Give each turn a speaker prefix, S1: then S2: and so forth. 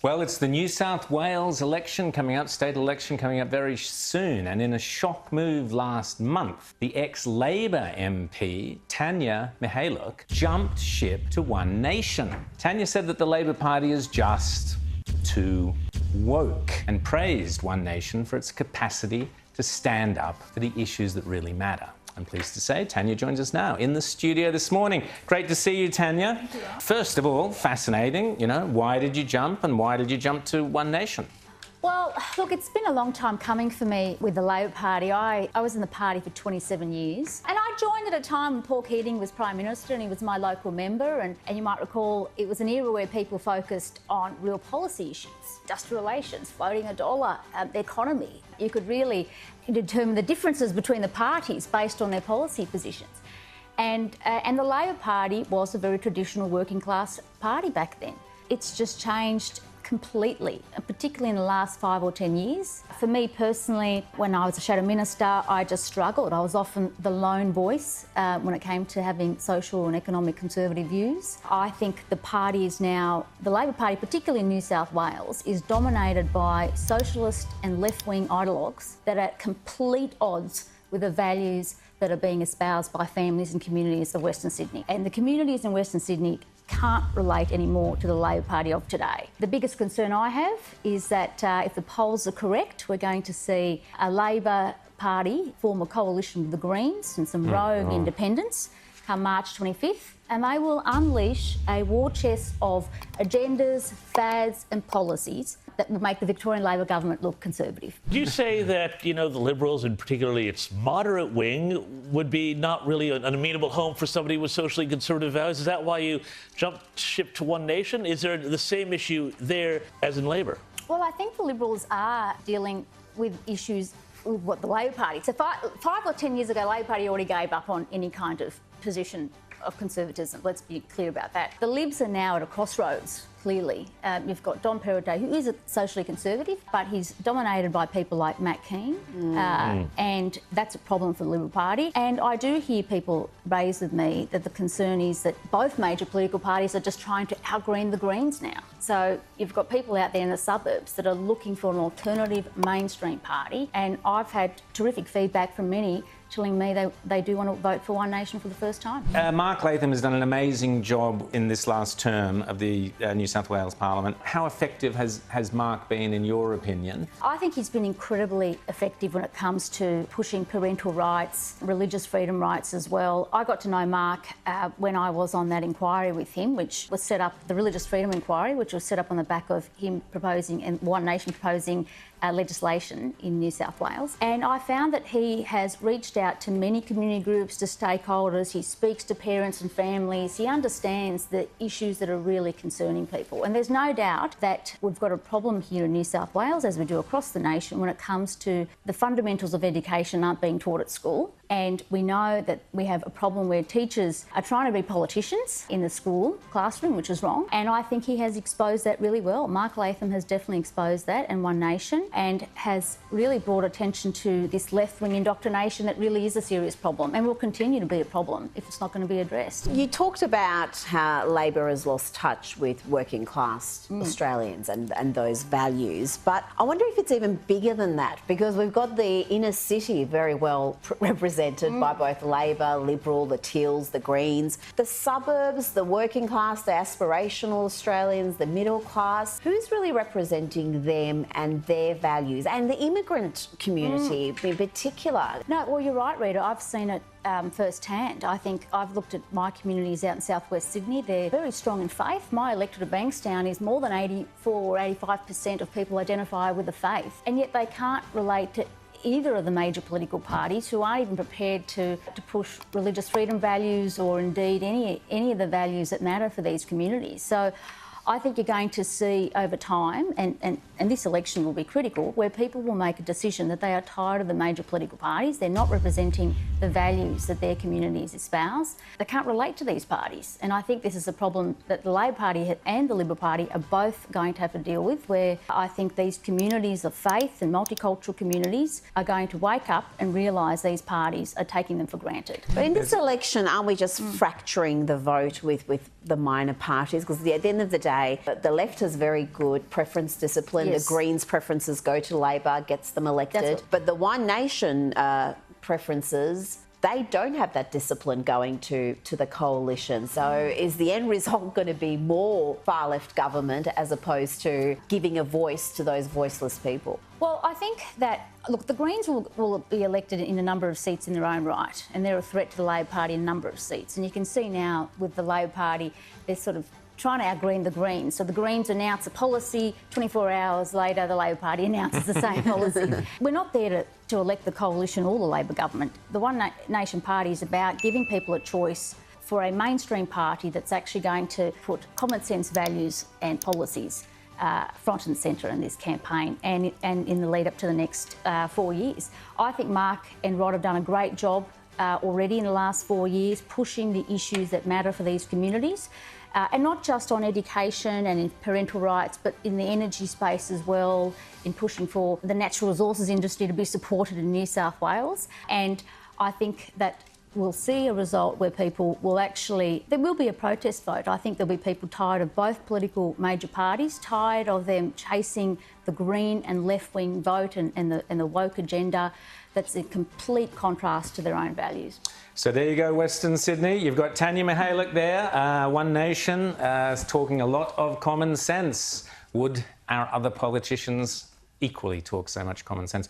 S1: Well, it's the New South Wales election coming up, state election coming up very soon. And in a shock move last month, the ex-Labor MP, Tanya Mihaluk, jumped ship to One Nation. Tanya said that the Labor Party is just too woke and praised One Nation for its capacity to stand up for the issues that really matter. I'm pleased to say Tanya joins us now in the studio this morning. Great to see you, Tanya.
S2: Thank you.
S1: First of all, fascinating, why did you jump and why did you jump to One Nation?
S2: Well, look, it's been a long time coming for me with the Labor Party. I was in the party for 27 years and I joined at a time when Paul Keating was Prime Minister and he was my local member, and you might recall it was an era where people focused on real policy issues, industrial relations, floating a dollar, the economy. You could really determine the differences between the parties based on their policy positions. And the Labor Party was a very traditional working class party back then. It's just changed completely, particularly in the last 5 or 10 years. For me personally, when I was a shadow minister, I just struggled. I was often the lone voice when it came to having social and economic conservative views. I think the party is now, the Labor Party, particularly in New South Wales, is dominated by socialist and left-wing ideologues that are at complete odds with the values that are being espoused by families and communities of Western Sydney. And the communities in Western Sydney can't relate anymore to the Labor Party of today. The biggest concern I have is that if the polls are correct, we're going to see a Labor Party form a coalition with the Greens and some rogue independents come March 25th, and they will unleash a war chest of agendas, fads and policies that will make the Victorian Labor government look conservative.
S3: Do you say that, the Liberals, and particularly its moderate wing, would be not really an amenable home for somebody with socially conservative values? Is that why you jumped ship to One Nation? Is there the same issue there as in Labor?
S2: Well, I think the Liberals are dealing with issues with what the Labor Party. So 5 or 10 years ago, the Labor Party already gave up on any kind of position of conservatism. Let's be clear about that. The Libs are now at a crossroads, clearly. You've got Don Perrottet, who is a socially conservative, but he's dominated by people like Matt Keane, and that's a problem for the Liberal Party. And I do hear people raise with me that the concern is that both major political parties are just trying to outgreen the Greens now. So you've got people out there in the suburbs that are looking for an alternative mainstream party, and I've had terrific feedback from many telling me they do want to vote for One Nation for the first time.
S1: Mark Latham has done an amazing job in this last term of the New South Wales Parliament. How effective has Mark been, in your opinion?
S2: I think he's been incredibly effective when it comes to pushing parental rights, religious freedom rights as well. I got to know Mark when I was on that inquiry with him, which was set up, the Religious Freedom Inquiry, which was set up on the back of him proposing, and One Nation proposing legislation in New South Wales. And I found that he has reached out to many community groups, to stakeholders. He speaks to parents and families. He understands the issues that are really concerning people. And there's no doubt that we've got a problem here in New South Wales, as we do across the nation, when it comes to the fundamentals of education aren't being taught at school. And we know that we have a problem where teachers are trying to be politicians in the school classroom, which is wrong. And I think he has exposed that really well. Mark Latham has definitely exposed that, and One Nation, and has really brought attention to this left-wing indoctrination that really is a serious problem and will continue to be a problem if it's not going to be addressed.
S4: You talked about how Labor has lost touch with working class Australians and those values, but I wonder if it's even bigger than that, because we've got the inner city very well represented by both Labor, Liberal, the Teals, the Greens, the suburbs, the working class, the aspirational Australians, the middle class. Who's really representing them and their values, and the immigrant community in particular?
S2: No, well, you're right, Rita. I've seen it firsthand. I think I've looked at my communities out in southwest Sydney. They're very strong in faith. My electorate of Bankstown is more than 84 or 85% of people identify with the faith, and yet they can't relate to either of the major political parties, who aren't even prepared to push religious freedom values or indeed any of the values that matter for these communities. So I think you're going to see over time, and and this election will be critical, where people will make a decision that they are tired of the major political parties. They're not representing the values that their communities espouse. They can't relate to these parties. And I think this is a problem that the Labor Party and the Liberal Party are both going to have to deal with, where I think these communities of faith and multicultural communities are going to wake up and realise these parties are taking them for granted.
S4: But in this election, aren't we just fracturing the vote with the minor parties? Because at the end of the day, the left has very good preference discipline.
S2: Yes.
S4: The Greens' preferences go to Labor, gets them elected. But the One Nation preferences, they don't have that discipline going to the coalition. So is the end result going to be more far-left government as opposed to giving a voice to those voiceless people?
S2: Well, I think that, look, the Greens will be elected in a number of seats in their own right, and they're a threat to the Labor Party in a number of seats. And you can see now with the Labor Party, they're sort of trying to outgreen the Greens. So the Greens announce a policy, 24 hours later the Labor Party announces the same policy. We're not there to elect the coalition or the Labor government. The One Nation Party is about giving people a choice for a mainstream party that's actually going to put common sense values and policies front and centre in this campaign and in the lead up to the next 4 years. I think Mark and Rod have done a great job already in the last 4 years pushing the issues that matter for these communities. And not just on education and in parental rights, but in the energy space as well, in pushing for the natural resources industry to be supported in New South Wales. And I think that we'll see a result where people will actually, there will be a protest vote. I think there'll be people tired of both political major parties, tired of them chasing the green and left-wing vote and the woke agenda that's in complete contrast to their own values.
S1: So there you go, Western Sydney. You've got Tanya Mihalich there, One Nation, is talking a lot of common sense. Would our other politicians equally talk so much common sense?